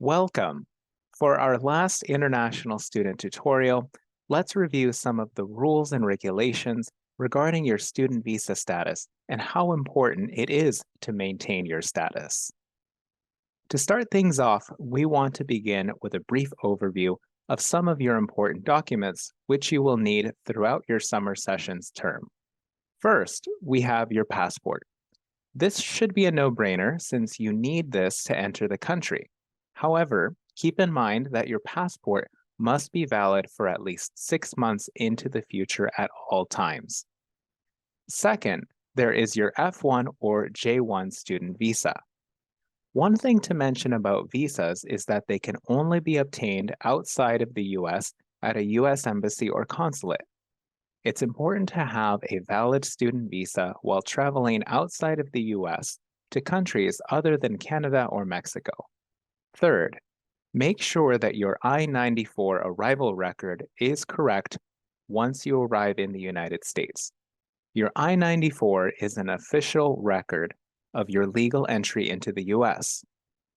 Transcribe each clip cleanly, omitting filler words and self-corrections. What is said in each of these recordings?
Welcome. For our last international student tutorial, let's review some of the rules and regulations regarding your student visa status and how important it is to maintain your status. To start things off, we want to begin with a brief overview of some of your important documents which you will need throughout your summer sessions term. First, we have your passport. This should be a no-brainer since you need this to enter the country. However, keep in mind that your passport must be valid for at least 6 months into the future at all times. Second, there is your F1 or J1 student visa. One thing to mention about visas is that they can only be obtained outside of the US at a US embassy or consulate. It's important to have a valid student visa while traveling outside of the US to countries other than Canada or Mexico. Third, make sure that your I-94 arrival record is correct once you arrive in the United States. Your I-94 is an official record of your legal entry into the US.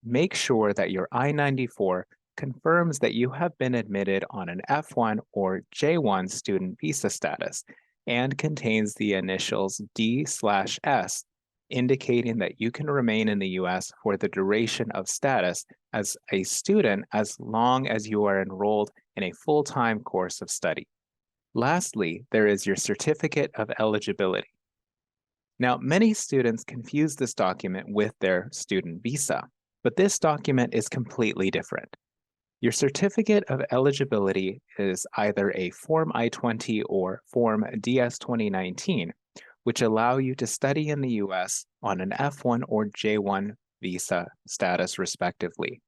Make sure that your I-94 confirms that you have been admitted on an F1 or J1 student visa status and contains the initials D/S, indicating that you can remain in the US for the duration of status as a student as long as you are enrolled in a full-time course of study. Lastly, there is your certificate of eligibility. Now, many students confuse this document with their student visa, but this document is completely different. Your certificate of eligibility is either a Form I-20 or Form DS-2019, which allow you to study in the US on an F1 or J1 visa status, respectively.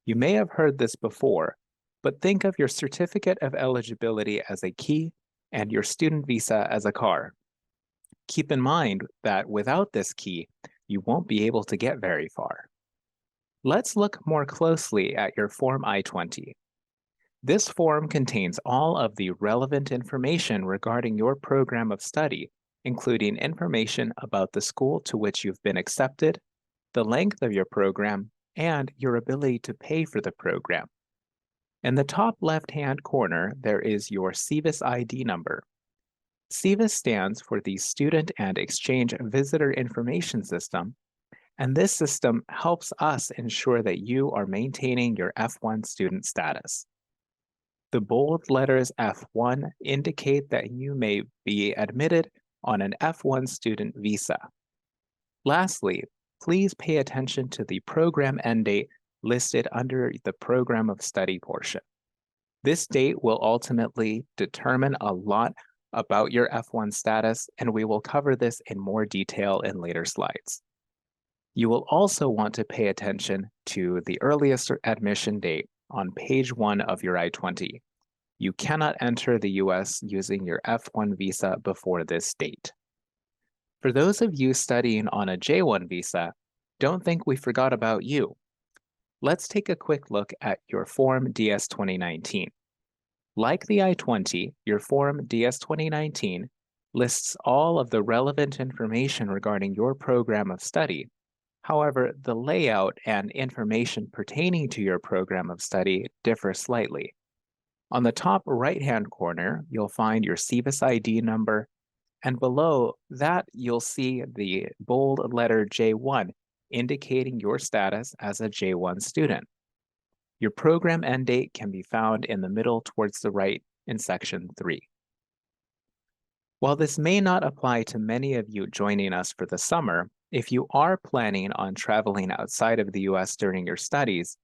You may have heard this before, but think of your certificate of eligibility as a key and your student visa as a car. Keep in mind that without this key, you won't be able to get very far. Let's look more closely at your Form I-20. This form contains all of the relevant information regarding your program of study, including information about the school to which you've been accepted, the length of your program, and your ability to pay for the program. In the top left-hand corner, there is your SEVIS ID number. SEVIS stands for the Student and Exchange Visitor Information System, and this system helps us ensure that you are maintaining your F1 student status. The bold letters F1 indicate that you may be admitted on an F1 student visa. Lastly, please pay attention to the program end date listed under the program of study portion. This date will ultimately determine a lot about your F1 status, and we will cover this in more detail in later slides. You will also want to pay attention to the earliest admission date on page 1 of your I-20. You cannot enter the US using your F1 visa before this date. For those of you studying on a J1 visa, don't think we forgot about you. Let's take a quick look at your Form DS-2019. Like the I-20, your Form DS-2019 lists all of the relevant information regarding your program of study. However, the layout and information pertaining to your program of study differ slightly. On the top right-hand corner, you'll find your SEVIS ID number, and below that, you'll see the bold letter J1, indicating your status as a J1 student. Your program end date can be found in the middle towards the right in section 3. While this may not apply to many of you joining us for the summer, if you are planning on traveling outside of the US during your studies,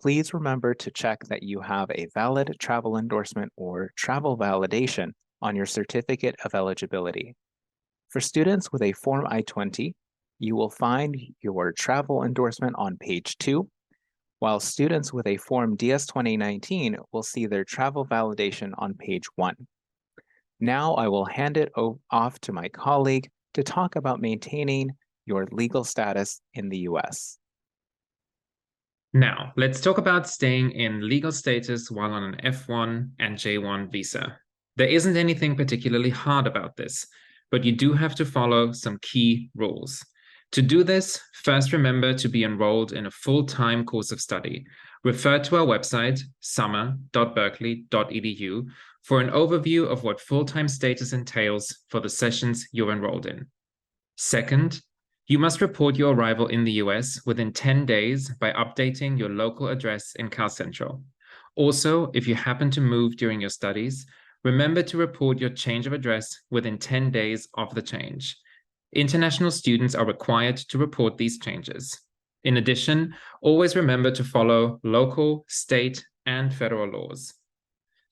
please remember to check that you have a valid travel endorsement or travel validation on your certificate of eligibility. For students with a Form I-20, you will find your travel endorsement on page 2, while students with a Form DS-2019 will see their travel validation on page 1. Now I will hand it off to my colleague to talk about maintaining your legal status in the US. Now, let's talk about staying in legal status while on an F1 and J1 visa. There isn't anything particularly hard about this, but you do have to follow some key rules. To do this, first remember to be enrolled in a full-time course of study. Refer to our website, summer.berkeley.edu, for an overview of what full-time status entails for the sessions you're enrolled in. Second, you must report your arrival in the US within 10 days by updating your local address in Cal Central. Also, if you happen to move during your studies, remember to report your change of address within 10 days of the change. International students are required to report these changes. In addition, always remember to follow local, state, and federal laws.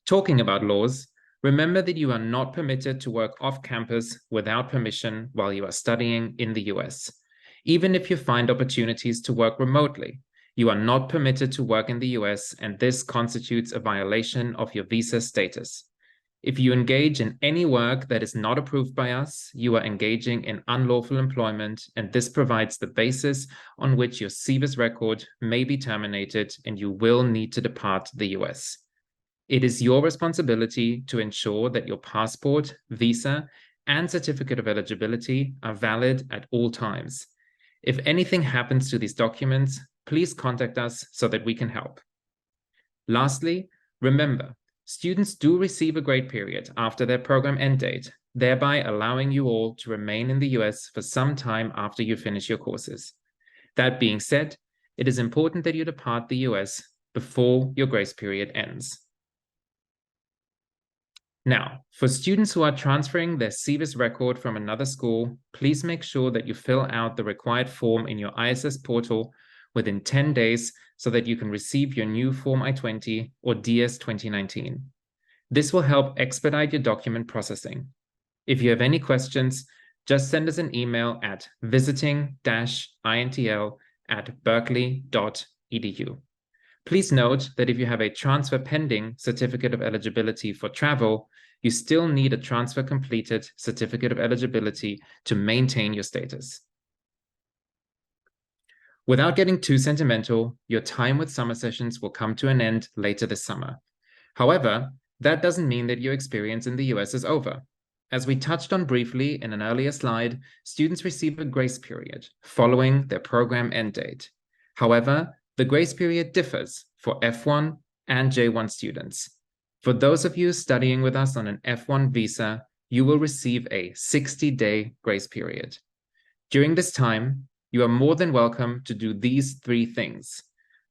Talking about laws, remember that you are not permitted to work off campus without permission while you are studying in the US. Even if you find opportunities to work remotely, you are not permitted to work in the US, and this constitutes a violation of your visa status. If you engage in any work that is not approved by us, you are engaging in unlawful employment, and this provides the basis on which your SEVIS record may be terminated and you will need to depart the US. It is your responsibility to ensure that your passport, visa, and certificate of eligibility are valid at all times. If anything happens to these documents, please contact us so that we can help. Lastly, remember, students do receive a grace period after their program end date, thereby allowing you all to remain in the US for some time after you finish your courses. That being said, it is important that you depart the US before your grace period ends. Now, for students who are transferring their SEVIS record from another school, please make sure that you fill out the required form in your ISS portal within 10 days so that you can receive your new Form I-20 or DS 2019. This will help expedite your document processing. If you have any questions, just send us an email at visiting-intl@berkeley.edu. Please note that if you have a transfer pending certificate of eligibility for travel, you still need a transfer completed certificate of eligibility to maintain your status. Without getting too sentimental, your time with summer sessions will come to an end later this summer. However, that doesn't mean that your experience in the US is over. As we touched on briefly in an earlier slide, students receive a grace period following their program end date. However, the grace period differs for F1 and J1 students. For those of you studying with us on an F1 visa, you will receive a 60-day grace period. During this time, you are more than welcome to do these 3 things.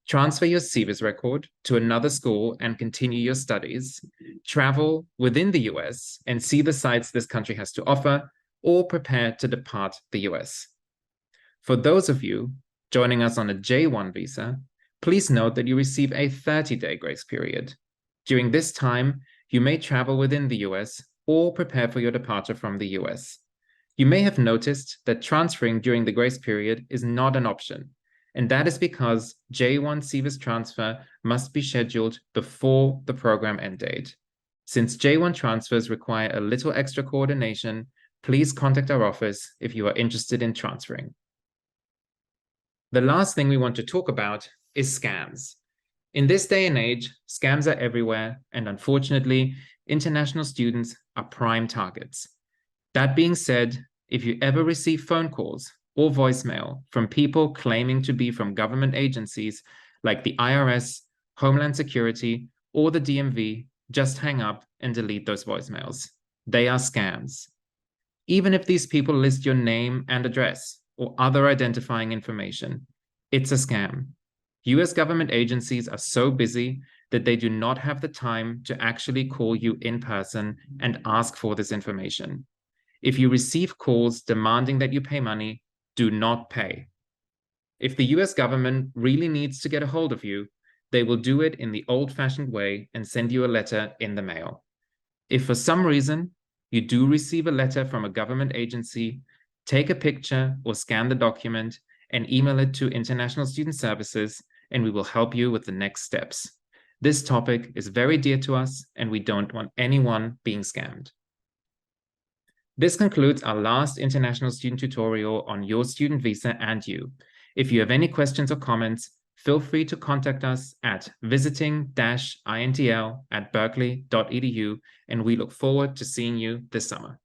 Transfer your SEVIS record to another school and continue your studies, travel within the US and see the sites this country has to offer, or prepare to depart the US. For those of you joining us on a J1 visa, please note that you receive a 30-day grace period. During this time, you may travel within the US or prepare for your departure from the US. You may have noticed that transferring during the grace period is not an option, and that is because J1 SEVIS transfer must be scheduled before the program end date. Since J1 transfers require a little extra coordination, please contact our office if you are interested in transferring. The last thing we want to talk about is scams. In this day and age, scams are everywhere, and unfortunately, international students are prime targets. That being said, if you ever receive phone calls or voicemail from people claiming to be from government agencies like the IRS, Homeland Security, or the DMV, just hang up and delete those voicemails. They are scams. Even if these people list your name and address or other identifying information, it's a scam. US government agencies are so busy that they do not have the time to actually call you in person and ask for this information. If you receive calls demanding that you pay money, do not pay. If the US government really needs to get a hold of you, they will do it in the old-fashioned way and send you a letter in the mail. If for some reason you do receive a letter from a government agency, take a picture or scan the document and email it to International Student Services, and we will help you with the next steps. This topic is very dear to us, and we don't want anyone being scammed. This concludes our last international student tutorial on your student visa and you. If you have any questions or comments, feel free to contact us at visiting-intl@berkeley.edu, and we look forward to seeing you this summer.